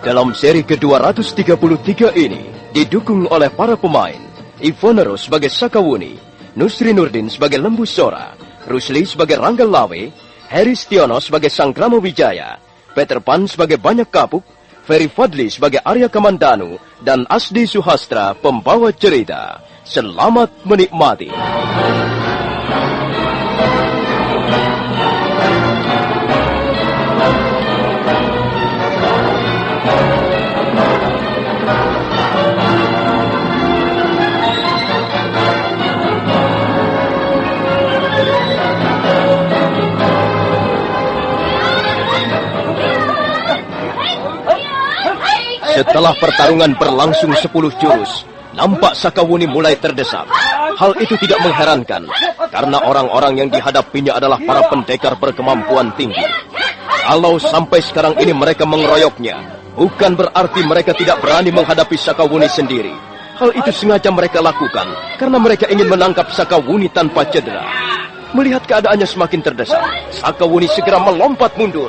Dalam seri ke-233 ini, didukung oleh para pemain Ivonero sebagai Sakawuni, Nusri Nurdin sebagai Lembu Sora, Rusli sebagai Rangga Lawe, Heri Stiono sebagai Sang Krama Wijaya, Peter Pan sebagai Banyak Kapuk, Ferry Fadli sebagai Arya Kamandanu, dan Asdi Suhastra pembawa cerita. Selamat menikmati. Setelah pertarungan berlangsung 10 jurus, nampak Sakawuni mulai terdesak. Hal itu tidak mengherankan, karena orang-orang yang dihadapinya adalah para pendekar berkemampuan tinggi. Kalau sampai sekarang ini mereka mengeroyoknya, bukan berarti mereka tidak berani menghadapi Sakawuni sendiri. Hal itu sengaja mereka lakukan, karena mereka ingin menangkap Sakawuni tanpa cedera. Melihat keadaannya semakin terdesak, Sakawuni segera melompat mundur.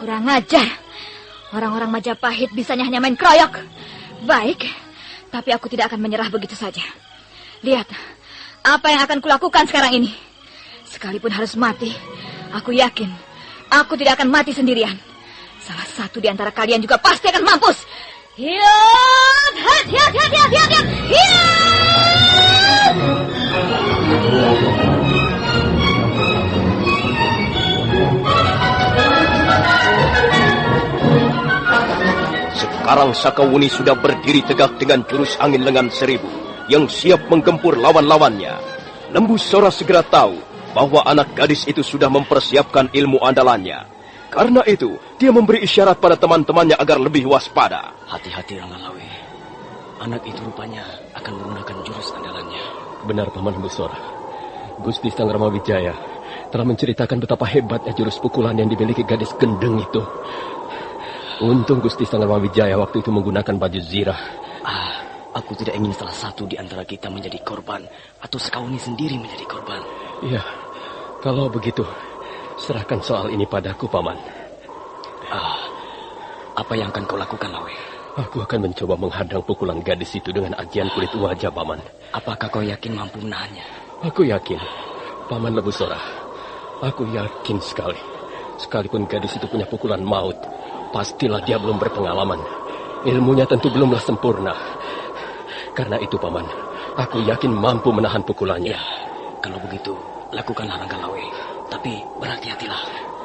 Kurang ajar. Orang-orang Majapahit bisanya hanya main keroyok. Baik, tapi aku tidak akan menyerah begitu saja. Lihat, apa yang akan kulakukan sekarang ini. Sekalipun harus mati, aku yakin aku tidak akan mati sendirian. Salah satu di antara kalian juga pasti akan mampus. Hiat, hiat, hiat, hiat, hiat, hiat, hiat, hiat. Sekarang Sakawuni sudah berdiri tegak dengan jurus angin lengan 1000 yang siap menggempur lawan-lawannya. Lembu Sora segera tahu bahwa anak gadis itu sudah mempersiapkan ilmu andalannya. Karena itu, dia memberi isyarat pada teman-temannya agar lebih waspada. Hati-hati, Rangga Lawe. Anak itu rupanya akan menggunakan jurus andalannya. Benar, Paman Lembu Sora. Gusti Sang Krama Wijaya telah menceritakan betapa hebatnya jurus pukulan yang dimiliki gadis gendeng itu. Untung Gusti Sang Krama Wijaya waktu itu menggunakan baju zirah. Aku tidak ingin salah satu di antara kita menjadi korban, atau Sakawuni sendiri menjadi korban. Iya, kalau begitu, serahkan soal ini padaku, Paman. Apa yang akan kau lakukan, Lawe? Aku akan mencoba menghadang pukulan gadis itu dengan ajian kulit wajah, Paman. Apakah kau yakin mampu menahannya? Aku yakin, Paman Lembu Sora. Aku yakin sekali. Sekalipun gadis itu punya pukulan maut, pastilah dia belum berpengalaman. Ilmunya tentu belumlah sempurna. Karena itu, Paman, aku yakin mampu menahan pukulannya. Ya, kalau begitu, lakukanlah, Rangga Lawe. Tapi berhati-hatilah.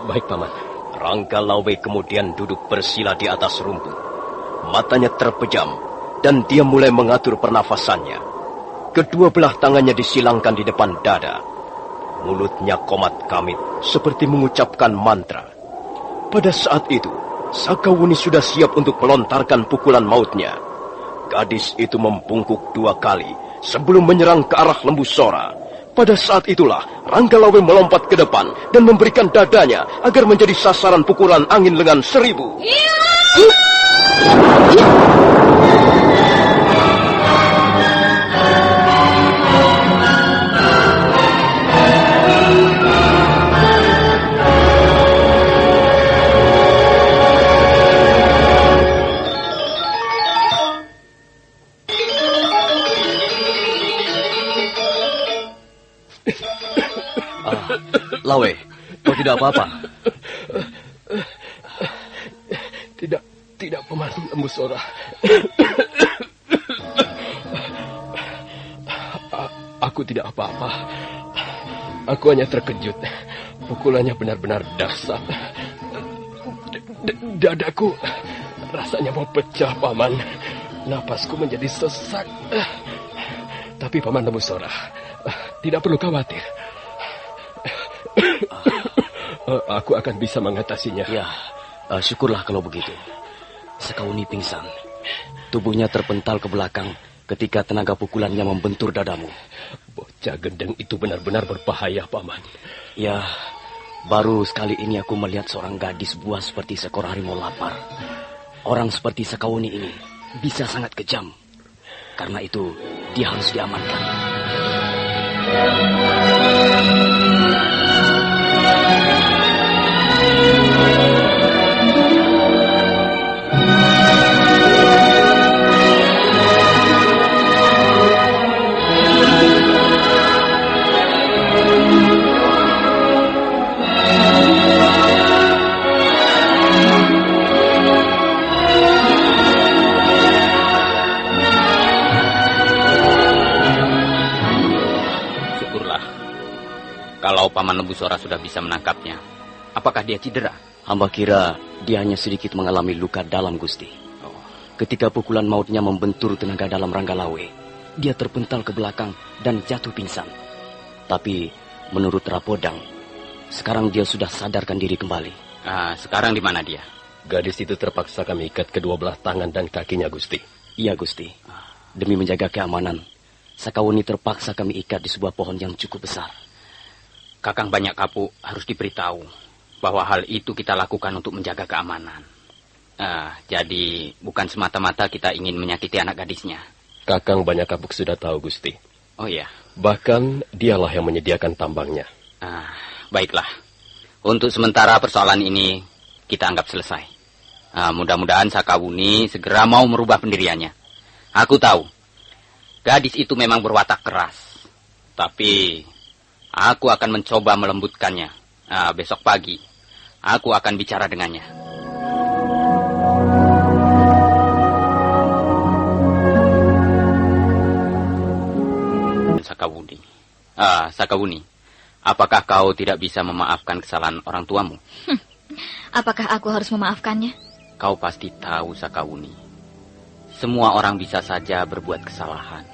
Baik, Paman. Rangga Lawe kemudian duduk bersila di atas rumput. Matanya terpejam, dan dia mulai mengatur pernafasannya. Kedua belah tangannya disilangkan di depan dada. Mulutnya komat kamit, seperti mengucapkan mantra. Pada saat itu, Sakawuni sudah siap untuk melontarkan pukulan mautnya. Gadis itu membungkuk 2 kali sebelum menyerang ke arah Lembu Sora. Pada saat itulah, Rangga Lawe melompat ke depan dan memberikan dadanya agar menjadi sasaran pukulan angin lengan 1000. Lawe, kau tidak apa-apa? Tidak, Paman Lembu Sora. Aku tidak apa-apa. Aku hanya terkejut. Pukulannya benar-benar dahsyat. Dadaku rasanya mau pecah, Paman. Napasku menjadi sesak. Tapi Paman Lembu Sora, tidak perlu khawatir. Aku akan bisa mengatasinya. Ya, syukurlah kalau begitu. Sakawuni pingsan. Tubuhnya terpental ke belakang ketika tenaga pukulannya membentur dadamu. Bocah gendeng itu benar-benar berbahaya, Paman. Ya, baru sekali ini aku melihat seorang gadis buas seperti seekor harimau lapar. Orang seperti Sakawuni ini bisa sangat kejam. Karena itu, dia harus diamankan. Kalau Paman Nebusora sudah bisa menangkapnya, apakah dia cedera? Hamba kira dia hanya sedikit mengalami luka dalam, Gusti. Ketika pukulan mautnya membentur tenaga dalam Ranggalawe, dia terpental ke belakang dan jatuh pingsan. Tapi menurut Rapodang, sekarang dia sudah sadarkan diri kembali. Sekarang di mana dia? Gadis itu terpaksa kami ikat kedua belah tangan dan kakinya, Gusti. Iya, Gusti. Demi menjaga keamanan, Sakawuni terpaksa kami ikat di sebuah pohon yang cukup besar. Kakang Banyak Kapuk harus diberitahu bahwa hal itu kita lakukan untuk menjaga keamanan. Jadi bukan semata-mata kita ingin menyakiti anak gadisnya. Kakang Banyak Kapuk sudah tahu, Gusti. Oh iya. Bahkan dialah yang menyediakan tambangnya. Baiklah. Untuk sementara persoalan ini kita anggap selesai. Mudah-mudahan Sakawuni segera mau merubah pendiriannya. Aku tahu, gadis itu memang berwatak keras. Tapi aku akan mencoba melembutkannya. Besok pagi, aku akan bicara dengannya. Sakawuni, apakah kau tidak bisa memaafkan kesalahan orang tuamu? Apakah aku harus memaafkannya? Kau pasti tahu, Sakawuni. Semua orang bisa saja berbuat kesalahan.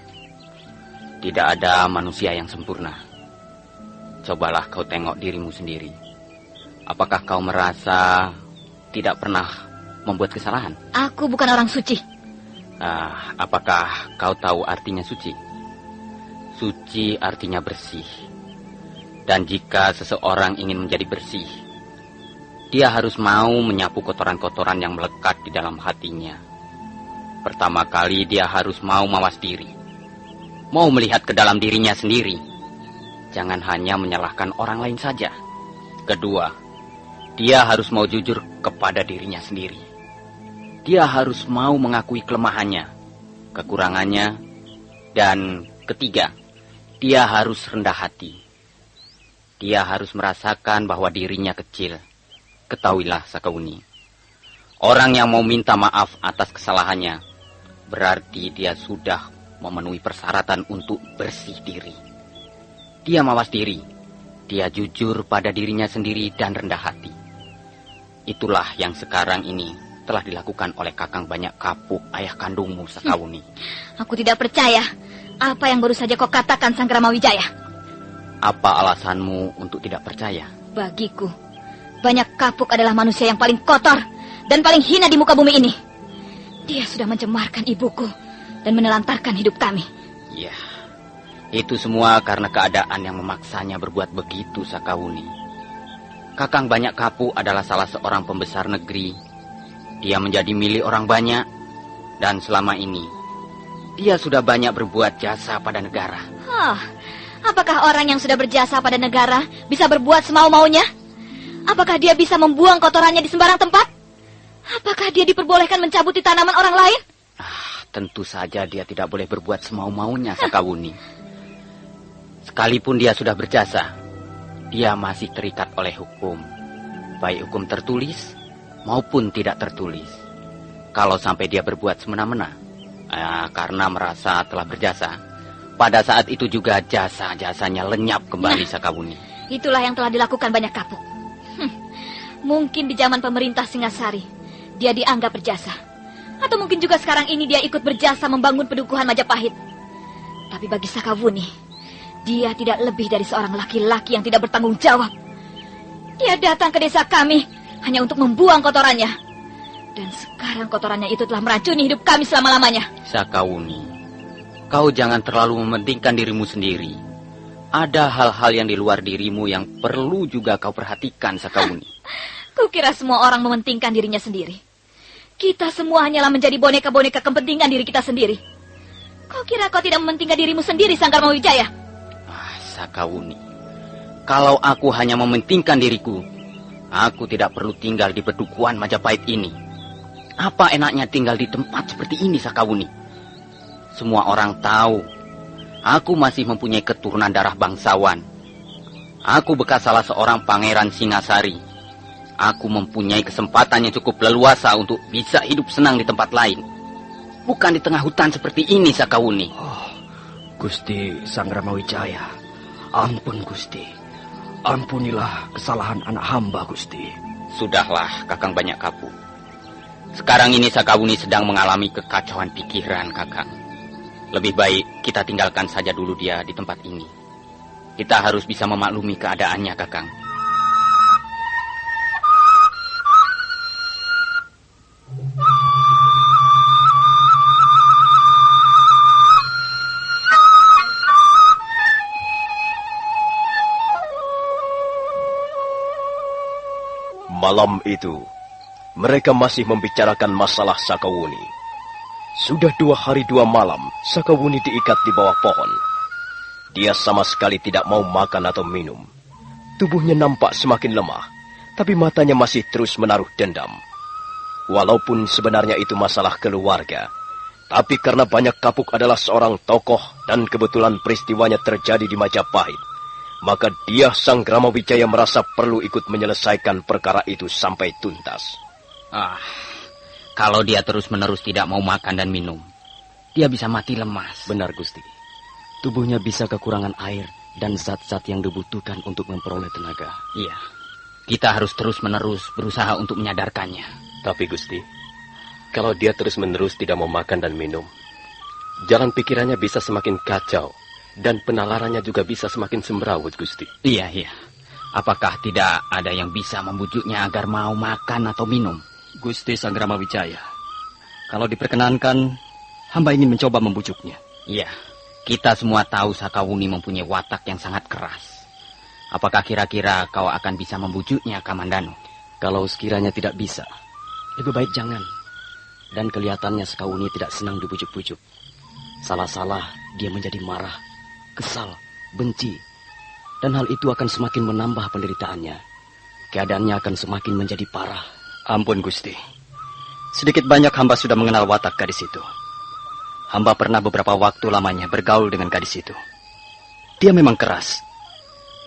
Tidak ada manusia yang sempurna. Cobalah kau tengok dirimu sendiri. Apakah kau merasa tidak pernah membuat kesalahan? Aku bukan orang suci. Apakah kau tahu artinya suci? Suci artinya bersih. Dan jika seseorang ingin menjadi bersih, dia harus mau menyapu kotoran-kotoran yang melekat di dalam hatinya. Pertama kali dia harus mau mawas diri. Mau melihat ke dalam dirinya sendiri. Jangan hanya menyalahkan orang lain saja. Kedua, dia harus mau jujur kepada dirinya sendiri. Dia harus mau mengakui kelemahannya, kekurangannya, dan ketiga, dia harus rendah hati. Dia harus merasakan bahwa dirinya kecil. Ketahuilah, Sakawuni, orang yang mau minta maaf atas kesalahannya, berarti dia sudah memenuhi persyaratan untuk bersih diri. Dia mawas diri, dia jujur pada dirinya sendiri dan rendah hati. Itulah yang sekarang ini telah dilakukan oleh Kakang Banyak Kapuk, ayah kandungmu, Sakawuni. Aku tidak percaya apa yang baru saja kau katakan, Sanggrama Wijaya. Apa alasanmu untuk tidak percaya? Bagiku, Banyak Kapuk adalah manusia yang paling kotor dan paling hina di muka bumi ini. Dia sudah mencemarkan ibuku dan menelantarkan hidup kami. Ya, itu semua karena keadaan yang memaksanya berbuat begitu, Sakawuni. Kakang Banyak Kapuk adalah salah seorang pembesar negeri. Dia menjadi milik orang banyak, dan selama ini dia sudah banyak berbuat jasa pada negara. Apakah orang yang sudah berjasa pada negara bisa berbuat semau-maunya? Apakah dia bisa membuang kotorannya di sembarang tempat? Apakah dia diperbolehkan mencabuti tanaman orang lain? Tentu saja dia tidak boleh berbuat semau-maunya, Sakawuni. Sekalipun dia sudah berjasa, dia masih terikat oleh hukum. Baik hukum tertulis maupun tidak tertulis. Kalau sampai dia berbuat semena-mena, karena merasa telah berjasa, pada saat itu juga jasa-jasanya lenyap kembali, Sakawuni. Itulah yang telah dilakukan Banyak Kapuk. Mungkin di zaman pemerintah Singasari, dia dianggap berjasa. Atau mungkin juga sekarang ini dia ikut berjasa membangun pedukuhan Majapahit. Tapi bagi Sakawuni, dia tidak lebih dari seorang laki-laki yang tidak bertanggung jawab. Dia datang ke desa kami hanya untuk membuang kotorannya. Dan sekarang kotorannya itu telah meracuni hidup kami selama-lamanya. Sakawuni, kau jangan terlalu mementingkan dirimu sendiri. Ada hal-hal yang di luar dirimu yang perlu juga kau perhatikan, Sakawuni. Kukira semua orang mementingkan dirinya sendiri. Kita semua hanyalah menjadi boneka-boneka kepentingan diri kita sendiri. Kau kira kau tidak mementingkan dirimu sendiri, Sanggarma Wijaya? Sakawuni, kalau aku hanya mementingkan diriku, aku tidak perlu tinggal di Bedukuan Majapahit ini. Apa enaknya tinggal di tempat seperti ini, Sakawuni? Semua orang tahu, aku masih mempunyai keturunan darah bangsawan. Aku bekas salah seorang pangeran Singasari. Aku mempunyai kesempatan yang cukup leluasa untuk bisa hidup senang di tempat lain. Bukan di tengah hutan seperti ini, Sakawuni. Gusti Sanggrama Wijaya, ampun Gusti. Ampunilah kesalahan anak hamba, Gusti. Sudahlah, Kakang Banyak Kapu. Sekarang ini Sakawuni sedang mengalami kekacauan pikiran, Kakang. Lebih baik kita tinggalkan saja dulu dia di tempat ini. Kita harus bisa memaklumi keadaannya, Kakang. Malam itu, mereka masih membicarakan masalah Sakawuni. Sudah 2 hari 2 malam, Sakawuni diikat di bawah pohon. Dia sama sekali tidak mau makan atau minum. Tubuhnya nampak semakin lemah, tapi matanya masih terus menaruh dendam. Walaupun sebenarnya itu masalah keluarga, tapi karena Banyak Kapuk adalah seorang tokoh dan kebetulan peristiwanya terjadi di Majapahit, maka dia Sanggrama Wijaya merasa perlu ikut menyelesaikan perkara itu sampai tuntas. Kalau dia terus-menerus tidak mau makan dan minum, dia bisa mati lemas. Benar, Gusti. Tubuhnya bisa kekurangan air dan zat-zat yang dibutuhkan untuk memperoleh tenaga. Iya, kita harus terus-menerus berusaha untuk menyadarkannya. Tapi Gusti, kalau dia terus-menerus tidak mau makan dan minum, jalan pikirannya bisa semakin kacau. Dan penalarannya juga bisa semakin semrawut, Gusti. Iya. Apakah tidak ada yang bisa membujuknya agar mau makan atau minum? Gusti Sanggrama Wijaya, kalau diperkenankan, hamba ingin mencoba membujuknya. Iya, kita semua tahu Sakawuni mempunyai watak yang sangat keras. Apakah kira-kira kau akan bisa membujuknya, Kamandanu? Kalau sekiranya tidak bisa, lebih baik jangan. Dan kelihatannya Sakawuni tidak senang dibujuk-bujuk. Salah-salah, dia menjadi marah, kesal, benci. Dan hal itu akan semakin menambah penderitaannya. Keadaannya akan semakin menjadi parah. Ampun, Gusti. Sedikit banyak hamba sudah mengenal watak gadis itu. Hamba pernah beberapa waktu lamanya bergaul dengan gadis itu. Dia memang keras.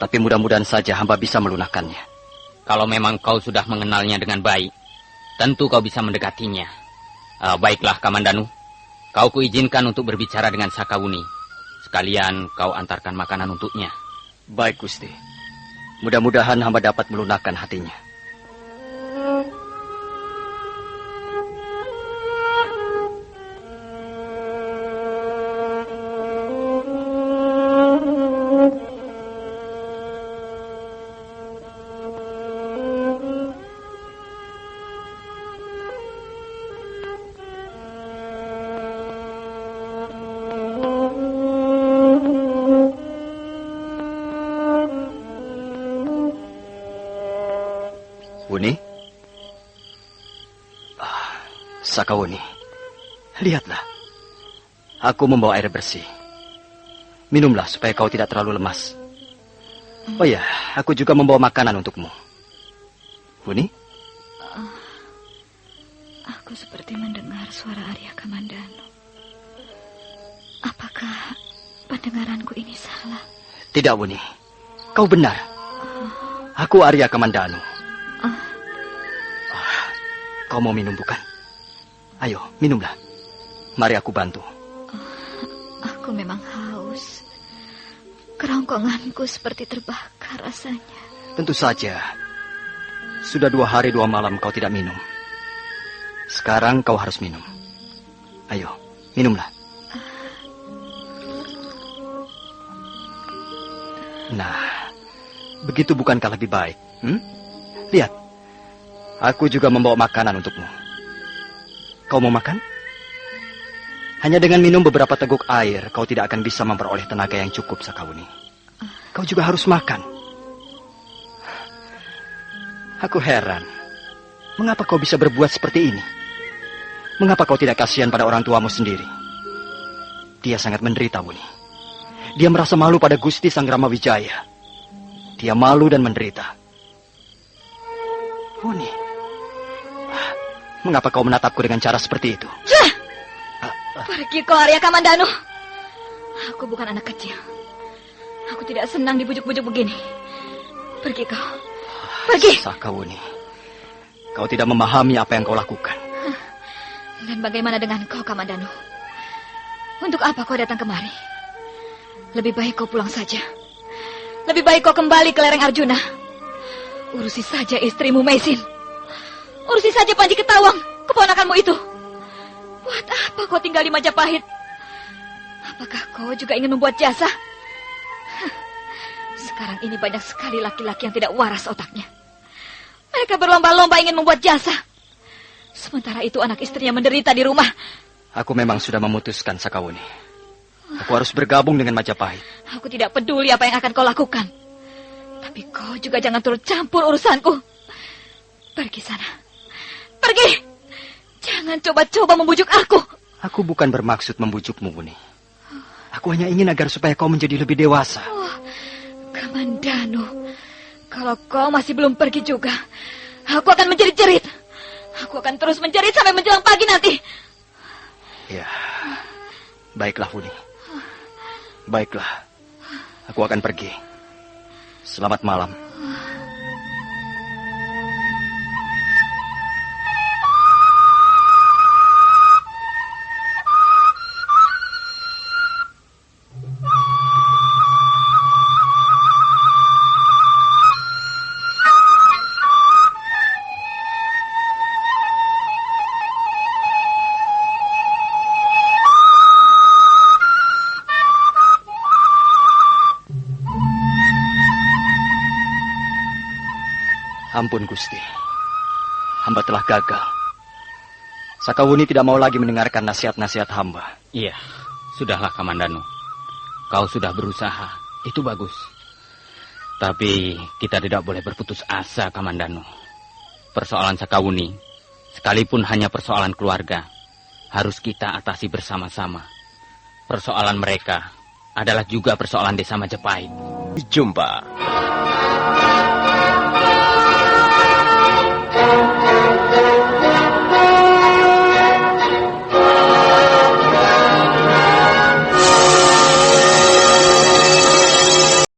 Tapi mudah-mudahan saja hamba bisa melunakkannya. Kalau memang kau sudah mengenalnya dengan baik, tentu kau bisa mendekatinya. Baiklah, Kamandanu. Kau kuizinkan untuk berbicara dengan Sakawuni. Sekalian kau antarkan makanan untuknya. Baik, Gusti. Mudah-mudahan hamba dapat melunakkan hatinya. Wuni? Sakawuni, lihatlah. Aku membawa air bersih. Minumlah supaya kau tidak terlalu lemas. Oh ya, aku juga membawa makanan untukmu. Wuni? Aku seperti mendengar suara Arya Kamandanu. Apakah pendengaranku ini salah? Tidak, Wuni. Kau benar. Aku Arya Kamandanu. Kau mau minum bukan? Ayo, minumlah. Mari aku bantu. Aku memang haus. Kerongkonganku seperti terbakar rasanya. Tentu saja. Sudah 2 hari 2 malam kau tidak minum. Sekarang kau harus minum. Ayo, minumlah. Nah, begitu bukankah lebih baik? Lihat. Aku juga membawa makanan untukmu. Kau mau makan? Hanya dengan minum beberapa teguk air, kau tidak akan bisa memperoleh tenaga yang cukup, Sakawuni. Kau juga harus makan. Aku heran. Mengapa kau bisa berbuat seperti ini? Mengapa kau tidak kasihan pada orang tuamu sendiri? dia sangat menderita, Wuni. Dia merasa malu pada Gusti Sang Ramawijaya. Dia malu dan menderita. Wuni, mengapa kau menatapku dengan cara seperti itu? Pergi kau, Arya Kamandanu. Aku bukan anak kecil. Aku tidak senang dibujuk-bujuk begini. Pergi kau. Pergi. Sakawuni, kau tidak memahami apa yang kau lakukan. Dan bagaimana dengan kau, Kamandanu? Untuk apa kau datang kemari? Lebih baik kau pulang saja. Lebih baik kau kembali ke lereng Arjuna. Urusi saja istrimu Maisin. Urusi saja Panji Ketawang, keponakanmu itu. Buat apa kau tinggal di Majapahit? Apakah kau juga ingin membuat jasa? Sekarang ini banyak sekali laki-laki yang tidak waras otaknya. Mereka berlomba-lomba ingin membuat jasa. Sementara itu anak istrinya menderita di rumah. Aku memang sudah memutuskan, Sakawuni. Aku harus bergabung dengan Majapahit. Aku tidak peduli apa yang akan kau lakukan. Tapi kau juga jangan turut campur urusanku. Pergi sana. Pergi. Jangan coba-coba membujuk aku. Aku bukan bermaksud membujukmu, Wuni. Aku hanya ingin agar supaya kau menjadi lebih dewasa. Oh, Kamandanu. Kalau kau masih belum pergi juga, aku akan menjerit-jerit. Aku akan terus menjerit sampai menjelang pagi nanti. Ya, baiklah, Wuni. Baiklah, aku akan pergi. Selamat malam. Ampun, Gusti. Hamba telah gagal. Sakawuni tidak mau lagi mendengarkan nasihat-nasihat hamba. Iya, sudahlah Kamandanu. Kau sudah berusaha, itu bagus. Tapi kita tidak boleh berputus asa, Kamandanu. Persoalan Sakawuni, sekalipun hanya persoalan keluarga, harus kita atasi bersama-sama. Persoalan mereka adalah juga persoalan desa Majapahit. Jumpa.